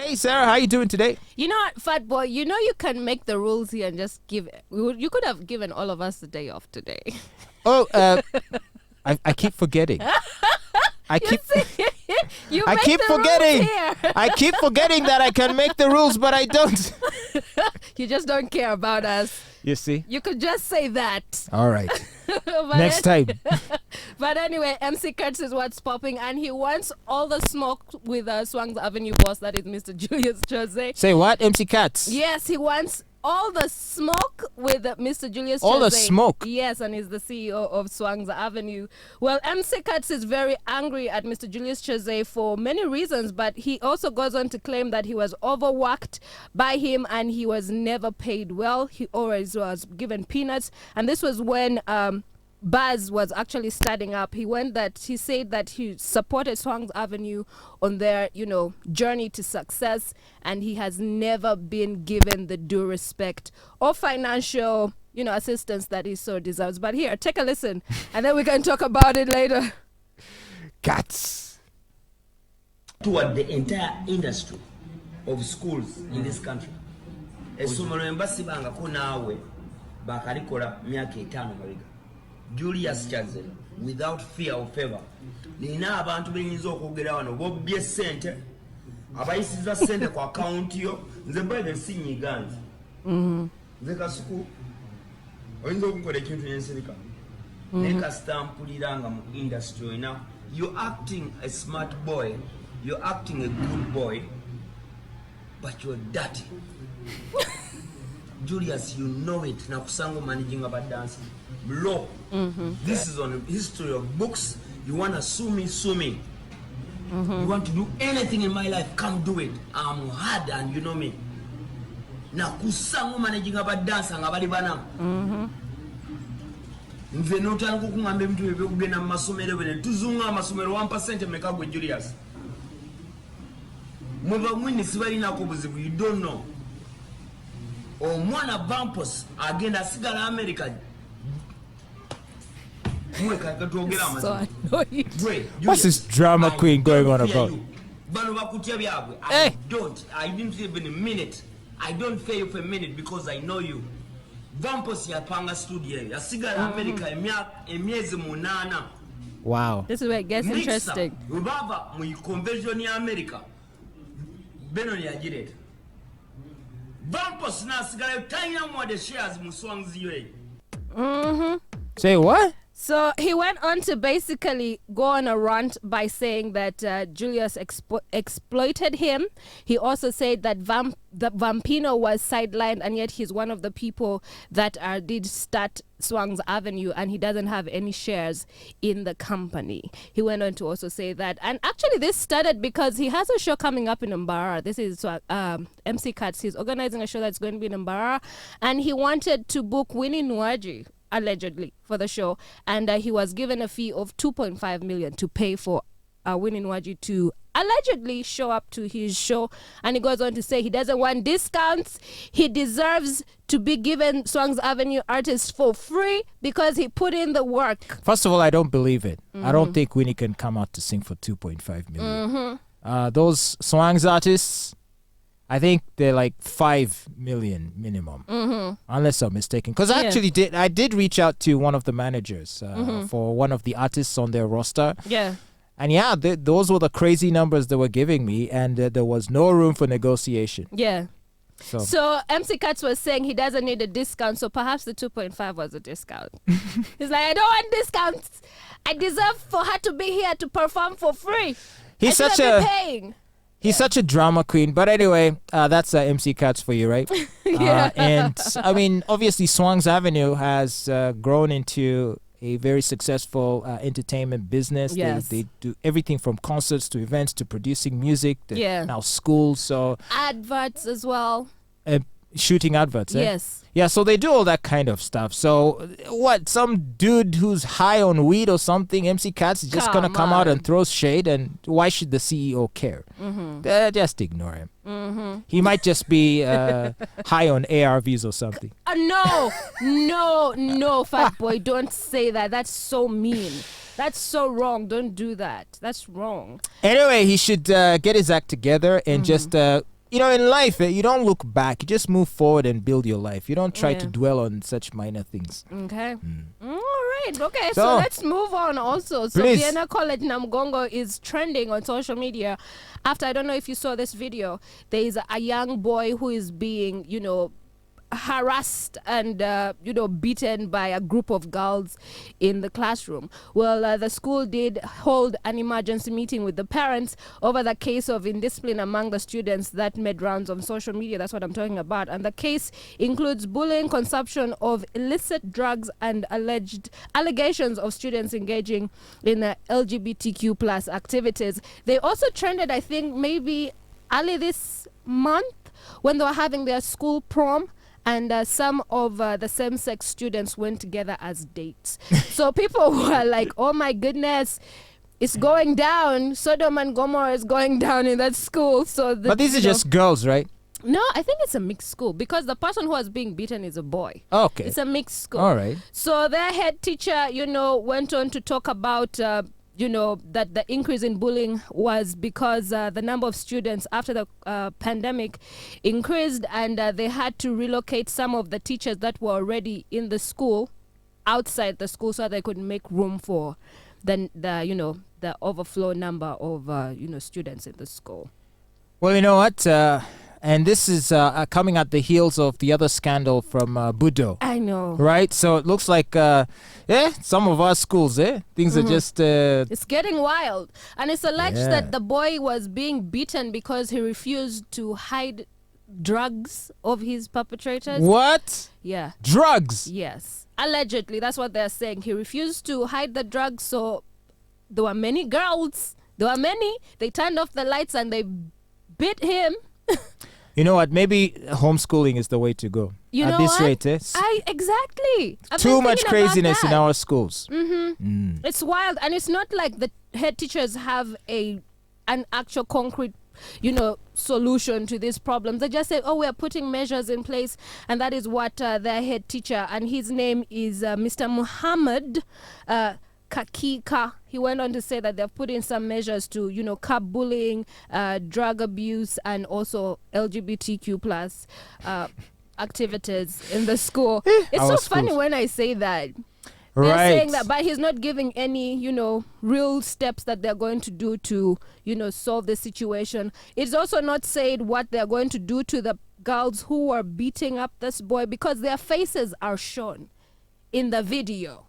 Hey, Sarah, how you doing today? You know what, Fatboy, you know you can make the rules here and just give... You could have given all of us the day off today. Oh, I keep forgetting. I keep forgetting. I keep forgetting that I can make the rules, but I don't. You just don't care about us. You see? You could just say that. All right. Next time. But anyway, MC Kyazze is what's popping, and he wants all the smoke with Swangz Avenue boss, that is Mr. Julius Kyazze. Say what? MC Kyazze? Yes, he wants all the smoke with Mr. Julius Kyazze. All the smoke? Yes, and he's the CEO of Swangz Avenue. Well, MC Kyazze is very angry at Mr. Julius Kyazze for many reasons, but he also goes on to claim that he was overworked by him and he was never paid well. He always was given peanuts. And this was when Buzz was actually starting up. He said that he supported Swangz Avenue on their, journey to success, and he has never been given the due respect or financial, assistance that he so deserves. But here, take a listen, and then we can talk about it later. Cats. Toward the entire industry of schools in this country. Esomero embassy banga kunawe bakalikola myaka 5 mabega. Julius Kyazze, without fear or favor. Nina abantu benyinza okwogera wano bobbye ssente abayisiza ssente ku account yo nze mbaye sinyiganze. Nze kasuku oyinza okukola ekintu n'ensirika naye kasitampulira nga mu industry oyina. You're acting a smart boy, you're acting a good boy, but you're dirty. Julius, you know it. Nakusango managing about dancing. Law. This is on the history of books. You want to sue me, sue me. You want to do anything in my life, come do it. I'm hard and you know me. Nakusango managing about dancing abali bana. Nze notanga kukungamba ebintu ebyo kugenda mu masomero bene tuzunga amasomero 1% mekagwe Julius. Mweba mwini sibalinako buzibu, you don't know. Omwana Vampos agenda asigala America. So annoyed. What's this drama queen going on about? I didn't even mean it. I don't fear you for a minute because I know you. Vampos yapanga studio asigala America emyezi 8. Wow. This is where it gets interesting. Rubaba mu convention ya America. Beno yagireta. Vampos na asigala tanya mu the shares mu Swangz Avenue. Say what? So he went on to basically go on a rant by saying that Julius exploited him. He also said that Vampino was sidelined, and yet he's one of the people that did start Swangz Avenue, and he doesn't have any shares in the company. He went on to also say that. And actually this started because he has a show coming up in Mbara. This is MC Kyazze. He's organizing a show that's going to be in Mbara, and he wanted to book Winnie Nwaji, allegedly, for the show, and he was given a fee of 2.5 million to pay for Winnie Nwaji to allegedly show up to his show. And he goes on to say he doesn't want discounts. He deserves to be given Swangz Avenue artists for free because he put in the work. First of all, I don't believe it. I don't think Winnie can come out to sing for 2.5 million. Those Swangz artists, I think they're like 5 million minimum, unless I'm mistaken. Because I did reach out to one of the managers for one of the artists on their roster. Yeah. And those were the crazy numbers they were giving me, and there was no room for negotiation. Yeah. So MC Kyazze was saying he doesn't need a discount, so perhaps the 2.5 was a discount. He's like, I don't want discounts. I deserve for her to be here to perform for free. He's such a drama queen. But anyway, that's MC Kyazze for you, right? Yeah. And I mean, obviously, Swangz Avenue has grown into a very successful entertainment business. Yes. They do everything from concerts to events to producing music. Now schools, so adverts as well. Shooting adverts. Yes. Yeah, so they do all that kind of stuff. So what? Some dude who's high on weed or something, MC Kyazze, is just gonna come out and throw shade, and why should the CEO care? Just ignore him. He might just be high on ARVs or something. No, Fatboy, don't say that. That's so mean. That's so wrong. Don't do that. That's wrong. Anyway, he should get his act together and just you know, in life, you don't look back. You just move forward and build your life. You don't try to Yeah. dwell on such minor things. Okay. All right. Okay. So, So, let's move on also. So please. Vienna College Namgongo is trending on social media after, I don't know if you saw this video. There is a young boy who is being, harassed and beaten by a group of girls in the classroom. Well, the school did hold an emergency meeting with the parents over the case of indiscipline among the students that made rounds on social media. That's what I'm talking about. And the case includes bullying, consumption of illicit drugs, and alleged allegations of students engaging in LGBTQ plus activities. They also trended, I think, maybe early this month when they were having their school prom. And some of the same-sex students went together as dates. So people were like, oh my goodness, it's going down. Sodom and Gomorrah is going down in that school. So but these are just girls, right? No, I think it's a mixed school because the person who was being beaten is a boy. Okay. It's a mixed school. All right. So their head teacher, went on to talk about that the increase in bullying was because the number of students after the pandemic increased, and they had to relocate some of the teachers that were already in the school outside the school so they could make room for the overflow number of students in the school. Well, you know what? And this is coming at the heels of the other scandal from Budo. I know. Right? So it looks like, some of our schools, things are just... It's getting wild. And it's alleged Yeah. that the boy was being beaten because he refused to hide drugs of his perpetrators. What? Yeah. Drugs? Yes. Allegedly, that's what they're saying. He refused to hide the drugs, so there were many girls. There were many. They turned off the lights and they beat him. You know what? Maybe homeschooling is the way to go. You at know this what? rate, Exactly. I've too been much thinking about craziness in that. our schools. It's wild, and it's not like the head teachers have an actual concrete solution to these problems. They just say, oh, we're putting measures in place, and that is what their head teacher, and his name is Mr. Muhammad Kakika. He went on to say that they've put in some measures to curb bullying, drug abuse, and also LGBTQ plus activities in the school. It's Our so funny schools. when I say that. They're Right. saying that, but he's not giving any, real steps that they're going to do to, solve the situation. It's also not said what they're going to do to the girls who are beating up this boy because their faces are shown in the video.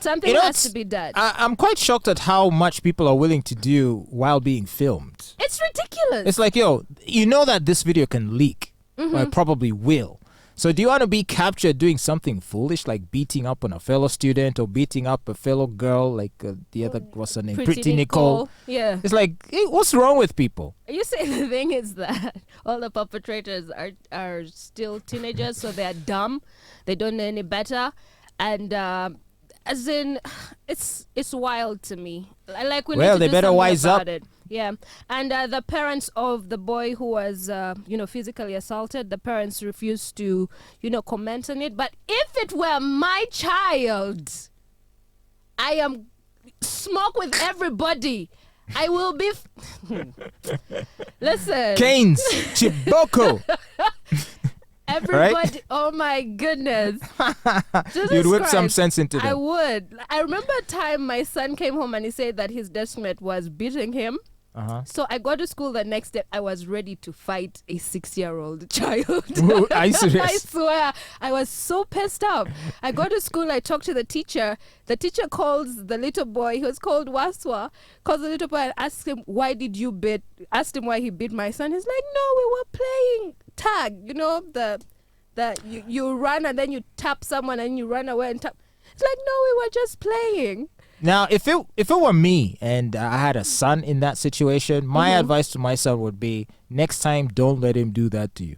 Something You know, has it's- to be done. I'm quite shocked at how much people are willing to do while being filmed. It's ridiculous. It's like, you know that this video can leak, or it probably will. So do you want to be captured doing something foolish like beating up on a fellow student or beating up a fellow girl like the other, what's her name? Pretty Nicole. Yeah. It's like, what's wrong with people? You say the thing is that all the perpetrators are still teenagers, so they're dumb. They don't know any better. And as in, it's wild to me. Like we Well, need to they do better something wise about up. it. Yeah, and the parents of the boy who was, physically assaulted, the parents refused to, comment on it. But if it were my child, I am smoke with everybody. I will be. Listen. Canes, Chiboko. Everybody, Right? oh my goodness. Jesus You'd whip some Christ. sense into them. I would. I remember a time my son came home and he said that his deskmate was beating him. Uh-huh. So I got to school the next day. I was ready to fight a 6-year-old child. Ooh, are you I serious? swear. I was so pissed off. I go to school. I talk to the teacher. The teacher calls the little boy. He was called Waswa. Calls the little boy and asks him, why did you beat? Asked him why he beat my son. He's like, no, we were playing tag. You run and then you tap someone and you run away and tap. It's like, no, we were just playing. Now, if it were me and I had a son in that situation, my advice to my son would be, next time, don't let him do that to you.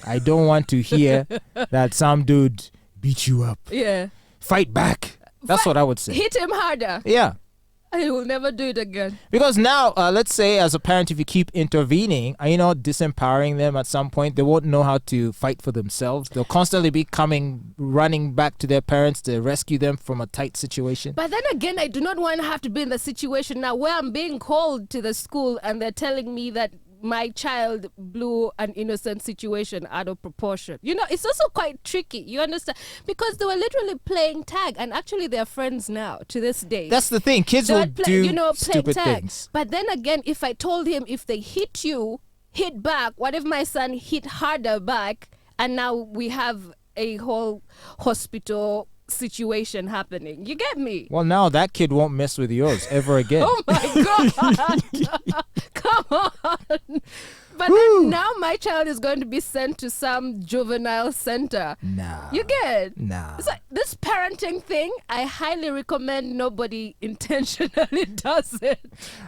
I don't want to hear that some dude beat you up. Yeah. Fight back. That's what I would say. Hit him harder. Yeah. I will never do it again. Because now, let's say as a parent, if you keep intervening, disempowering them at some point, they won't know how to fight for themselves. They'll constantly be running back to their parents to rescue them from a tight situation. But then again, I do not want to have to be in the situation now where I'm being called to the school and they're telling me that my child blew an innocent situation out of proportion. You know, it's also quite tricky. You understand? Because they were literally playing tag, and actually they're friends now to this day. That's the thing. Kids will do stupid tag. things. But then again, if I told him if they hit you, hit back, what if my son hit harder back, and now we have a whole hospital situation happening? You get me? Well, now that kid won't mess with yours ever again. Oh my God. Come on. But then now my child is going to be sent to some juvenile center. Nah. You get? Nah. It's like this parenting thing, I highly recommend nobody intentionally does it.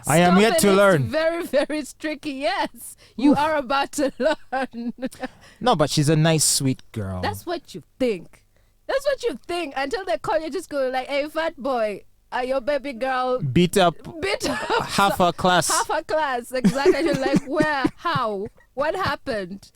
I am yet to learn. It's very, very tricky. Yes, you are about to learn. No, but she's a nice, sweet girl. That's what you think. That's what you think until they call you, just go like, hey, fat boy, your baby girl beat up half her class. Half her class, exactly. You're like, where? How? What happened?